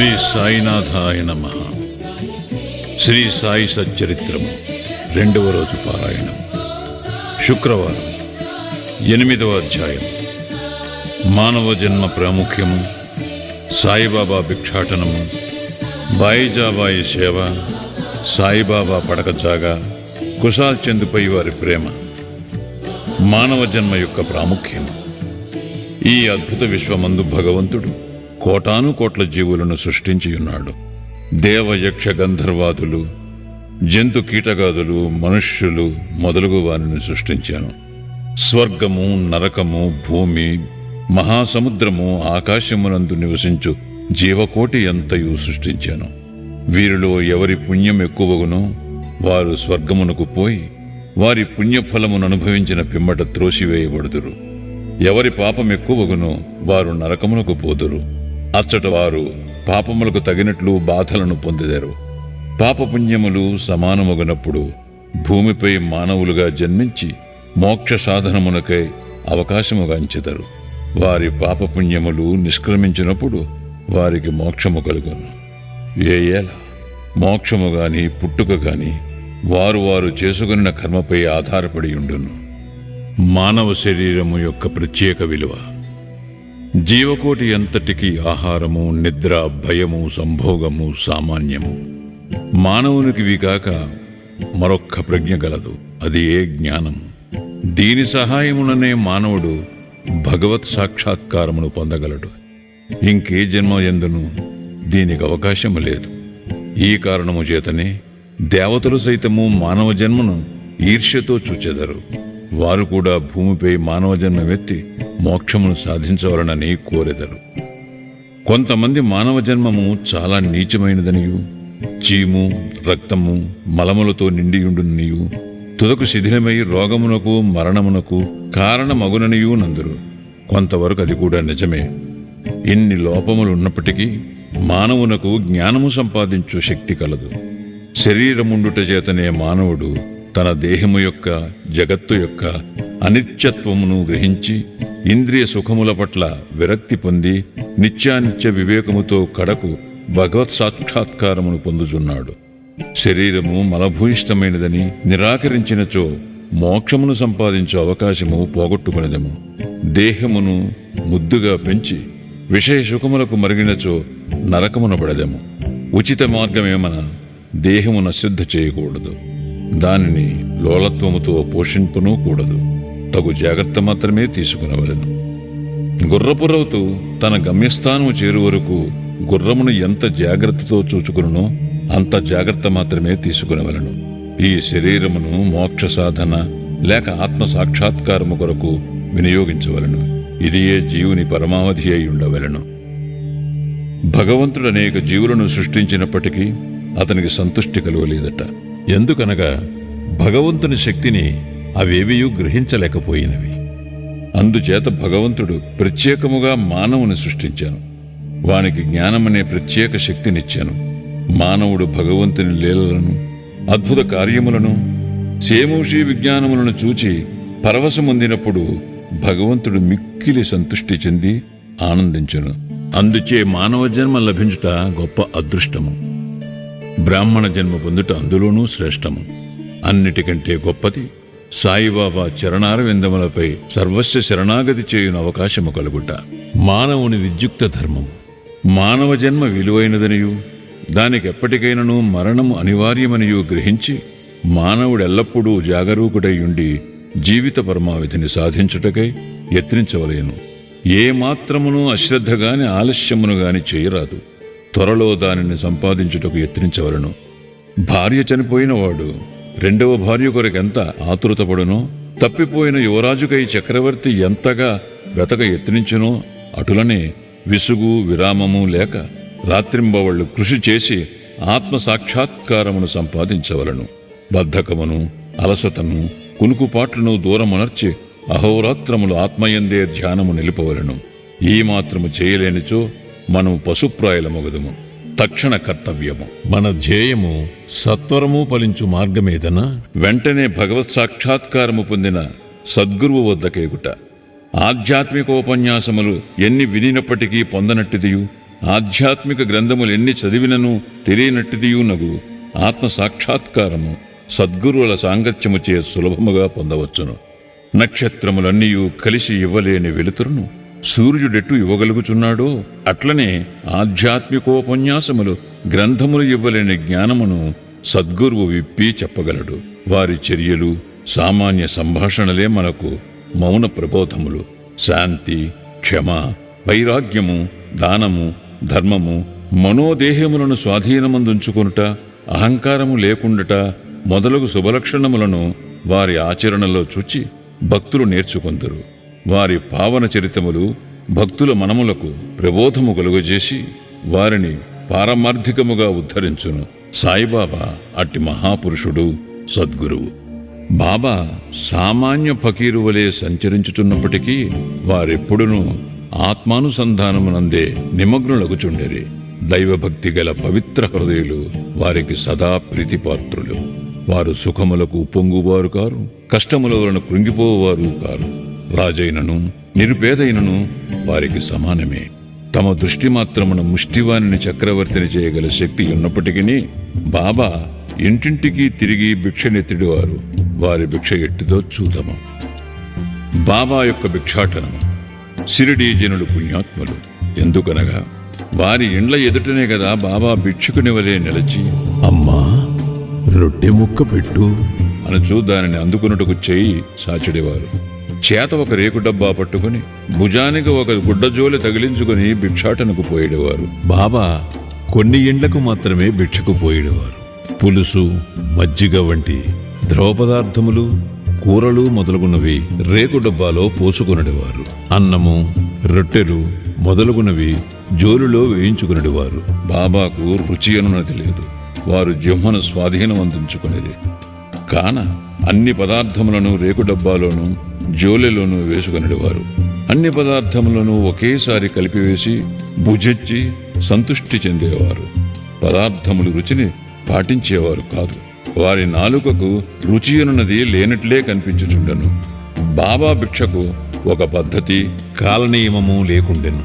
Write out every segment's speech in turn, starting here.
శ్రీ సాయినాథాయ నమః. శ్రీ సాయి సచ్చరిత్రము 2వ రోజు పారాయణం. శుక్రవారం 8వ అధ్యాయం. మానవ జన్మ ప్రాముఖ్యము, సాయిబాబా భిక్షాటనము, బాయిజాబాయి సేవ, సాయిబాబా పడకజాగా, కుశాల్ చందుపై వారి ప్రేమ. మానవ జన్మ యొక్క ప్రాముఖ్యం. ఈ అద్భుత విశ్వమందు భగవంతుడు కోటాను కోట్ల జీవులను సృష్టించి ఉన్నాడు. దేవ యక్ష గంధర్వాదులు, జంతు కీటగాదులు, మనుష్యులు మొదలుగు వారిని సృష్టించాను. స్వర్గము, నరకము, భూమి, మహాసముద్రము, ఆకాశమునందు నివసించు జీవకోటి ఎంతయు సృష్టించాను. వీరిలో ఎవరి పుణ్యం ఎక్కువగునో వారు స్వర్గమునకు పోయి వారి పుణ్యఫలమును అనుభవించిన పిమ్మట త్రోసివేయబడుదురు. ఎవరి పాపం ఎక్కువగునో వారు నరకమునకు పోదురు. అచ్చట వారు పాపములకు తగినట్లు బాధలను పొందెదరు. పాపపుణ్యములు సమానమగునప్పుడు భూమిపై మానవులుగా జన్మించి మోక్ష సాధనమునకై అవకాశముగాంచెదరు. వారి పాపపుణ్యములు నిష్క్రమించినప్పుడు వారికి మోక్షము కలుగును. ఏల మోక్షము గాని పుట్టుక గాని వారు చేసుకున్న కర్మపై ఆధారపడి ఉండును. మానవ శరీరము యొక్క ప్రత్యేక విలువ. జీవకోటి ఎంతటికి ఆహారము, నిద్ర, భయము, సంభోగము సామాన్యము. మానవునికి విగాక మరొక్క ప్రజ్ఞ గలదు, అది ఏ జ్ఞానం. దీని సహాయముననే మానవుడు భగవత్ సాక్షాత్కారమును పొందగలడు. ఇంకే జన్మ ఎందును దీనికి అవకాశము లేదు. ఈ కారణము చేతనే దేవతలు సైతము మానవ జన్మను ఈర్ష్యతో చూచెదరు. వారు కూడా భూమిపై మానవ జన్మమెత్తి మోక్షమును సాధించవలనని కోరెదరు. కొంతమంది మానవ జన్మము చాలా నీచమైనదనియు, చీము, రక్తము, మలములతో నిండియుండునియు, తుదకు శిథిలమై రోగమునకు, మరణమునకు కారణమగుననియూ నందురు. కొంతవరకు అది కూడా నిజమే. ఇన్ని లోపములున్నప్పటికీ మానవునకు జ్ఞానము సంపాదించు శక్తి కలదు. శరీరముండుట చేతనే మానవుడు తన దేహము యొక్క, జగత్తు యొక్క అనిత్యత్వమును గ్రహించి ఇంద్రియ సుఖముల పట్ల విరక్తి పొంది నిత్యానిత్య వివేకముతో కడకు భగవత్ సాక్షాత్కారమును పొందుచున్నాడు. శరీరము మలభూయిష్టమైనదని నిరాకరించినచో మోక్షమును సంపాదించే అవకాశము పోగొట్టుకునేదము. దేహమును ముద్దుగా పెంచి విషయ సుఖములకు మరిగినచో నరకమున పడదము. ఉచిత మార్గమేమన దేహమున శ్రద్ధ చేయకూడదు. దానిని లోలత్వముతో పోషింపునూ కూడదు. తగు జాగ్రత్త మాత్రమే తీసుకునవలెను. గుర్రపురవుతూ తన గమ్యస్థానము చేరు వరకు గుర్రమును ఎంత జాగ్రత్తతో చూచుకునో అంత జాగ్రత్త మాత్రమే తీసుకునవలెను. ఈ శరీరమును మోక్ష సాధన లేక ఆత్మ సాక్షాత్కారము కొరకు వినియోగించవలెను. ఇదియే జీవుని పరమావధి అయి ఉండవలెను. భగవంతుడు అనేక జీవులను సృష్టించినప్పటికీ అతనికి సంతుష్టి కలుగలేదట. ఎందుకనగా భగవంతుని శక్తిని అవేవియూ గ్రహించలేకపోయినవి. అందుచేత భగవంతుడు ప్రత్యేకముగా మానవుని సృష్టించాను. వానికి జ్ఞానమనే ప్రత్యేక శక్తినిచ్చాను. మానవుడు భగవంతుని లీలలను, అద్భుత కార్యములను, సేమూషి విజ్ఞానములను చూచి పరవశముందినప్పుడు భగవంతుడు మిక్కిలి సంతుష్టి చెంది ఆనందించును. అందుచే మానవ జన్మ లభించుట గొప్ప అదృష్టము. బ్రాహ్మణ జన్మ పొందుట అందులోనూ శ్రేష్టము. అన్నిటికంటే గొప్పది సాయిబాబా చరణారవిందములపై సర్వస్వ శరణాగతి చేయున అవకాశము కలుగుట. మానవుని విద్యుక్త ధర్మము. మానవ జన్మ విలువైనదనియు దానికి ఎప్పటికైనను మరణము అనివార్యమనియు గ్రహించి మానవుడెల్లప్పుడూ జాగరూకుడై ఉండి జీవిత పరమావధిని సాధించుటకై యత్నించవలేను. ఏ మాత్రమును అశ్రద్ధగాని ఆలస్యమును గాని చేయరాదు. త్వరలో దానిని సంపాదించుటకు యత్నించవలను. భార్య చనిపోయిన వాడు రెండవ భార్య కొరకెంత ఆతురతపడునో, తప్పిపోయిన యువరాజుకై చక్రవర్తి ఎంతగా వెతక యత్నించునో, అటులనే విసుగు విరామము లేక రాత్రింబవళ్లు కృషి చేసి ఆత్మ సాక్షాత్కారమును సంపాదించవలను. బద్ధకమును, అలసతను, కునుకుపాట్లను దూరమునర్చి అహోరాత్రములు ఆత్మయందే ధ్యానము నిలుపవలను. ఈ మాత్రము చేయలేనిచో మనము పశుప్రాయులమగుదుము. తక్షణ కర్తవ్యము. మన ధ్యేయము సత్వరము ఫలించు మార్గమేదనా వెంటనే భగవత్ సాక్షాత్కారము పొందిన సద్గురువు వద్దకేగుట. ఆధ్యాత్మికోపన్యాసములు ఎన్ని వినినప్పటికీ పొందనట్టిదియు ఆధ్యాత్మిక గ్రంథములు ఎన్ని చదివినను తెలియనట్టిదియునగు ఆత్మ సాక్షాత్కారము సద్గురువుల సాంగత్యముచే సులభముగా పొందవచ్చును. నక్షత్రములన్నీయూ కలిసి ఇవ్వలేని వెలుతురును సూర్యుడెట్టు ఇవ్వగలుగుచున్నాడో అట్లనే ఆధ్యాత్మికోపన్యాసములు గ్రంథములు ఇవ్వలేని జ్ఞానమును సద్గురువు విప్పి చెప్పగలడు. వారి చర్యలు సామాన్య సంభాషణలే మనకు మౌన ప్రబోధములు. శాంతి, క్షమ, వైరాగ్యము, దానము, ధర్మము, మనోదేహములను స్వాధీనమందుంచుకొనుట, అహంకారము లేకుండుట మొదలగు శుభలక్షణములను వారి ఆచరణలో చూచి భక్తులు నేర్చుకొందురు. వారి పావన చరితములు భక్తుల మనములకు ప్రబోధము కలుగజేసి వారిని పారమార్థికముగా ఉద్ధరించును. సాయిబాబా అట్టి మహాపురుషుడు, సద్గురువు. బాబా సామాన్య ఫకీరు వలె సంచరించుచున్నప్పటికీ వారెప్పుడునూ ఆత్మానుసంధానమునందే నిమగ్నులగుచుండెరి. దైవభక్తి గల పవిత్ర హృదయులు వారికి సదా ప్రీతిపాత్రులు. వారు సుఖములకు పొంగువారు కారు, కష్టముల వలన కృంగిపోవారు కారు. రాజైనను నిరుపేదైనను వారికి సమానమే. తమ దృష్టి మాత్రమున ముష్టివాణిని చక్రవర్తిని చేయగల శక్తి ఉన్నప్పటికీ బాబా ఇంటింటికి తిరిగి భిక్షనెత్తిడివారు. వారి భిక్ష ఎట్టిదో చూద్దాము. బాబా యొక్క భిక్షాటనము. షిరిడీ జనులు పుణ్యాత్ములు. ఎందుకనగా వారి ఇండ్ల ఎదుటనే కదా బాబా భిక్షుకుని వలె నిలచి, అమ్మా రొట్టె ముక్క పెట్టు అనచూ దానిని అందుకున్నట్టుకు చేయి సాచిడేవారు. చేత ఒక రేకు డబ్బా పట్టుకుని భుజానికి ఒక గుడ్డజోలె తగిలించుకుని భిక్షాటనకు పోయేవారు. బాబా కొన్ని ఇండ్లకు మాత్రమే భిక్షకు పోయేవారు. పులుసు, మజ్జిగ వంటి ద్రవ పదార్థములు, కూరలు మొదలగునవి రేకు డబ్బాలో పోసుకొనడివారు. అన్నము, రొట్టెలు మొదలగునవి జోలులో వేయించుకునేవారు. బాబాకు రుచి అనున్నది లేదు. వారు జిహ్మను స్వాధీనం అందించుకునేది కాన అన్ని పదార్థములను రేకు డబ్బాలోనూ జోలెలోనూ వేసుకునేవారు. అన్ని పదార్థములను ఒకేసారి కలిపివేసి భుజించి సంతుష్టి చెందేవారు. పదార్థములు రుచిని పాటించేవారు కాదు. వారి నాలుకకు రుచి అనున్నది లేనట్లే కనిపించుచుండెను. బాబా భిక్షకు ఒక పద్ధతి, కాలనియమము లేకుండెను.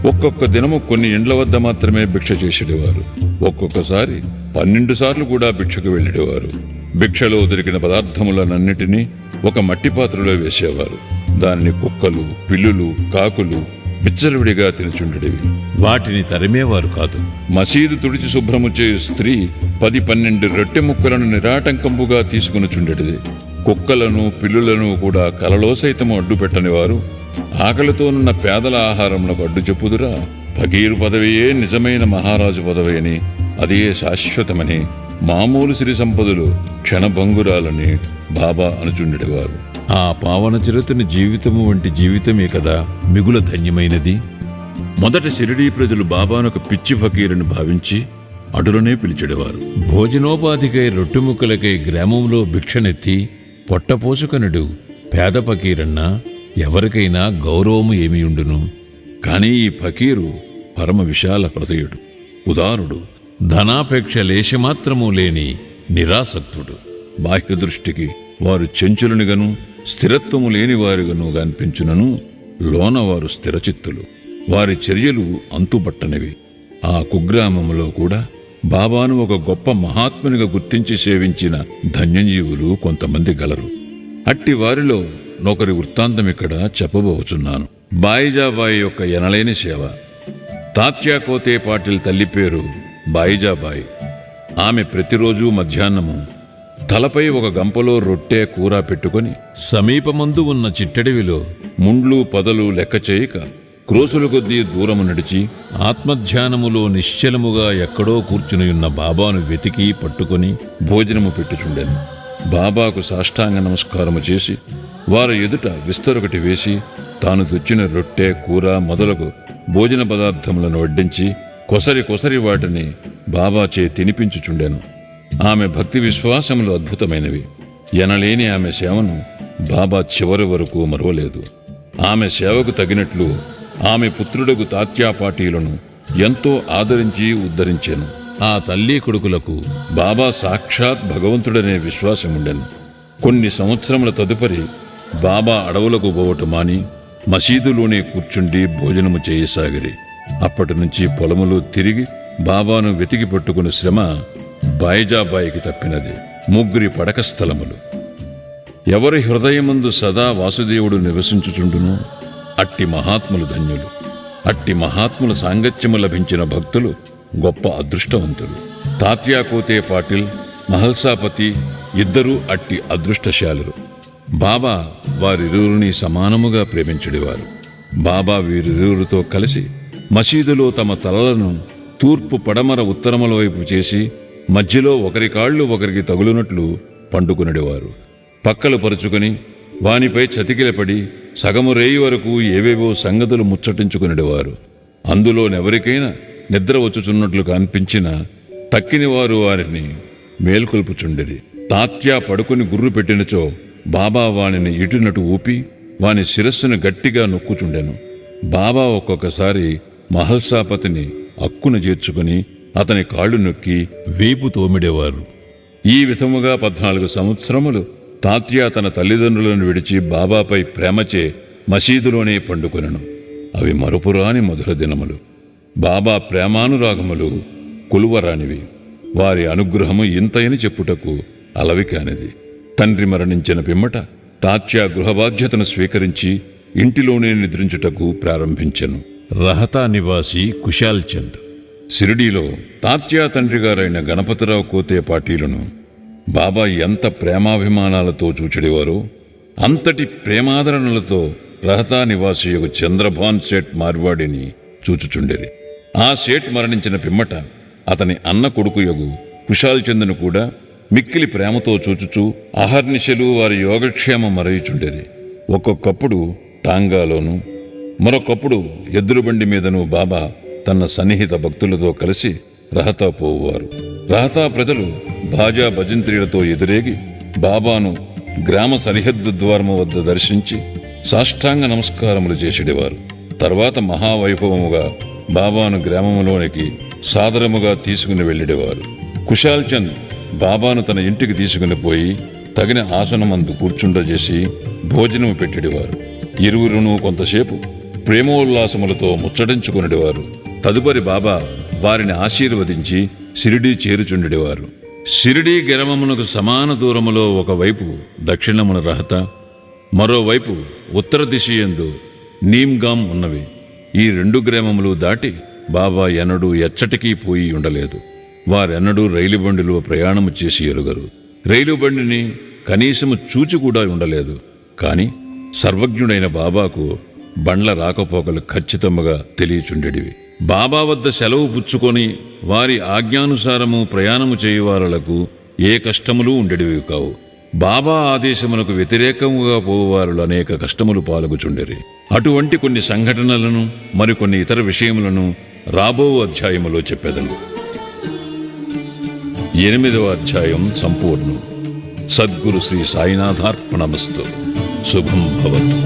ఒక్కొక్క దినము కొన్ని ఇండ్ల వద్ద మాత్రమే భిక్ష చేసేవారు. ఒక్కొక్కసారి 12 సార్లు కూడా భిక్షకు వెళ్ళేవారు. భిక్షలో దొరికిన పదార్థములనన్నిటినీ ఒక మట్టి పాత్రలో వేసేవారు. దానిని కుక్కలు, పిల్లులు, కాకులు విచ్చలవిడిగా తినుచుండేవి. వాటిని తరిమేవారు కాదు. మసీదు తుడిచి శుభ్రము చేయు స్త్రీ 10-12 రొట్టె ముక్కలను నిరాటంకంపుగా తీసుకునిచుండేది. కుక్కలను, పిల్లులను కూడా కలలో సైతము అడ్డు పెట్టని వారు ఆకలితోనున్న పేదల ఆహారమునకు అడ్డు చెప్పుదురా? ఫకీరు పదవియే నిజమైన మహారాజు పదవి అని, అదే శాశ్వతమని, మామూలు సిరి సంపదలు క్షణభంగురాలని బాబా అనుచుండేవారు. ఆ పావన చరిత్రని జీవితము వంటి జీవితమే కదా మిగుల ధన్యమైనది. మొదట షిరిడీ ప్రజలు బాబాను ఒక పిచ్చి ఫకీరుని భావించి అటులనే పిలిచెడవారు. భోజనోపాధికై రొట్టెముక్కలకై గ్రామంలో భిక్షనెత్తి పొట్టపోసుకనుడు పేద ఫకీరన్నా ఎవరికైనా గౌరవము ఏమి ఉండును. కాని ఈ ఫకీరు పరమ విశాల హృదయుడు, ఉదారుడు, ధనాపేక్ష లేశమాత్రము లేని నిరాసక్తుడు. బాహ్య దృష్టికి వారు చెంచులనిగను స్థిరత్వము లేని వారుగాను కనిపించునను లోన వారు స్థిరచిత్తులు. వారి చర్యలు అంతుబట్టనివి. ఆ కుగ్రామములో కూడా బాబాను ఒక గొప్ప మహాత్మునిగా గుర్తించి సేవించిన ధన్యజీవులు కొంతమంది గలరు. అట్టి వారిలో నొకరి వృత్తాంతం ఇక్కడ చెప్పబోచున్నాను. బాయిజాబాయి యొక్క ఎనలేని సేవ. తాత్యా కోతే పాటిల్ తల్లి పేరు బాయిజాబాయి. ఆమె ప్రతిరోజు మధ్యాహ్నము తలపై ఒక గంపలో రొట్టె, కూర పెట్టుకొని సమీపమందు ఉన్న చిట్టడివిలో ముండ్లు పొదలు లెక్క చేయక క్రోసుల కొద్దీ దూరము నడిచి ఆత్మధ్యానములో నిశ్చలముగా ఎక్కడో కూర్చునియున్న బాబాను వెతికి పట్టుకొని భోజనము పెట్టుచుండెను. బాబాకు సాష్టాంగ నమస్కారము చేసి వారి ఎదుట విస్తరొకటి వేసి తాను తెచ్చిన రొట్టె, కూర మొదలగు భోజన పదార్థములను వడ్డించి కొసరి వాటిని బాబాచే తినిపించుచుండెను. ఆమె భక్తి విశ్వాసములు అద్భుతమైనవి. ఎనలేని ఆమె సేవను బాబా చివరి వరకు మరువలేదు. ఆమె సేవకు తగినట్లు ఆమె పుత్రుడగు తాత్యా పాటీలను ఎంతో ఆదరించి ఉద్ధరించెను. ఆ తల్లి కొడుకులకు బాబా సాక్షాత్ భగవంతుడనే విశ్వాసముండెను. కొన్ని సంవత్సరముల తదుపరి బాబా అడవులకు పోవటం మాని మసీదులోనే కూర్చుండి భోజనము చేయసాగిరి. అప్పటి నుంచి పొలములో తిరిగి బాబాను వెతికి పట్టుకుని శ్రమ బాయిజాబాయికి తప్పినది. 3 పడక స్థలములు. ఎవరి హృదయమందు సదా వాసుదేవుడు నివసించుచుండును అట్టి మహాత్ములు ధన్యులు. అట్టి మహాత్ముల సాంగత్యము లభించిన భక్తులు గొప్ప అదృష్టవంతులు. తాత్యా కోతే పాటిల్, మహల్సాపతి ఇద్దరూ అట్టి అదృష్టశాలురు. బాబా వారిరువురిని సమానముగా ప్రేమించుడివారు. బాబా వీరిరువురితో కలిసి మసీదులో తమ తలలను తూర్పు, పడమర, ఉత్తరముల వైపు చేసి మధ్యలో ఒకరి కాళ్ళు ఒకరికి తగులునట్లు పండుకునడివారు. పక్కలు పరుచుకుని వానిపై చతికిలపడి సగము రేయి వరకు ఏవేవో సంగతులు ముచ్చటించుకునేవారు. అందులోనెవరికైనా నిద్ర వచ్చుచున్నట్లు కనిపించినా తక్కిన వారు వారిని మేల్కొల్పుచుండిరి. తాత్యా పడుకుని గుర్రు పెట్టినచో బాబా వానిని ఇటునటు ఊపి వాని శిరస్సును గట్టిగా నొక్కుచుండెను. బాబా ఒక్కొక్కసారి మహల్సాపతిని అక్కున చేర్చుకుని అతని కాళ్ళు నొక్కి వీపు తోమిడేవారు. ఈ విధముగా 14 సంవత్సరములు తాత్యా తన తల్లిదండ్రులను విడిచి బాబాపై ప్రేమచే మసీదులోనే పండుకొనెను. అవి మరుపురాని మధుర దినములు. బాబా ప్రేమానురాగములు కొలువరానివి. వారి అనుగ్రహము ఇంతయని చెప్పుటకు అలవి కానిది. తండ్రి మరణించిన పిమ్మట తాత్యా గృహబాధ్యతను స్వీకరించి ఇంటిలోనే నిద్రించుటకు ప్రారంభించెను. రహతా నివాసి కుశాల్ చంద్. షిరిడీలో తాత్యా తండ్రిగారైన గణపతిరావు కోతే పాటీలను బాబా ఎంత ప్రేమాభిమానాలతో చూచెడివారో అంతటి ప్రేమాదరణలతో రహతా నివాసియగు చంద్రభాన్ సేట్ మార్వాడిని చూచుచుండెరి. ఆ సేట్ మరణించిన పిమ్మట అతని అన్న కొడుకుయగు కుశాల్ చంద్ను కూడా మిక్కిలి ప్రేమతో చూచుచూ అహర్నిశలు వారి యోగక్షేమం మరయుచుండెరి. ఒక్కొక్కప్పుడు టాంగాలోను, మరొకప్పుడు ఎద్దులబండి మీదను బాబా తన సన్నిహిత భక్తులతో కలిసి రహతా పోవువారు. రహతా ప్రజలు భాజా భజంత్రీలతో ఎదురేగి బాబాను గ్రామ సరిహద్దు ద్వారము వద్ద దర్శించి సాష్టాంగ నమస్కారములు చేసేవారు. తర్వాత మహావైభవముగా బాబాను గ్రామములోనికి సాదరముగా తీసుకుని వెళ్ళేవారు. కుశాల్ చంద్ బాబాను తన ఇంటికి తీసుకుని పోయి తగిన ఆసనమందు కూర్చుండజేసి భోజనము పెట్టేవారు. ఇరువురును కొంతసేపు ప్రేమోల్లాసములతో ముచ్చటించుకునేవారు. తదుపరి బాబా వారిని ఆశీర్వదించి షిరిడీ చేరుచుండెడివారు. షిరిడీ గ్రామమునకు సమాన దూరములో ఒకవైపు దక్షిణమున రహత, మరోవైపు ఉత్తర దిశయందు నీమ్గాం ఉన్నవి. ఈ 2 గ్రామములు దాటి బాబా ఎన్నడూ ఎచ్చటికీ పోయి ఉండలేదు. వారెన్నడూ రైలు బండిలో ప్రయాణము చేసి ఎరుగరు. రైలు బండిని కనీసము చూచి కూడా ఉండలేదు. కాని సర్వజ్ఞుడైన బాబాకు బండ్ల రాకపోకలు ఖచ్చితముగా తెలియచుండెడివి. బాబా వద్ద సెలవు పుచ్చుకొని వారి ఆజ్ఞానుసారము ప్రయాణము చేయువారులకు ఏ కష్టములు ఉండేటివి కావు. బాబా ఆదేశములకు వ్యతిరేకముగా పోవారులు అనేక కష్టములు పాల్గొచుండెరి. అటువంటి కొన్ని సంఘటనలను మరికొన్ని ఇతర విషయములను రాబో అధ్యాయములో చెప్పెదను. 8వ అధ్యాయం సంపూర్ణం. సద్గురు శ్రీ సాయినాథార్పణమస్తు. శుభం భవతు.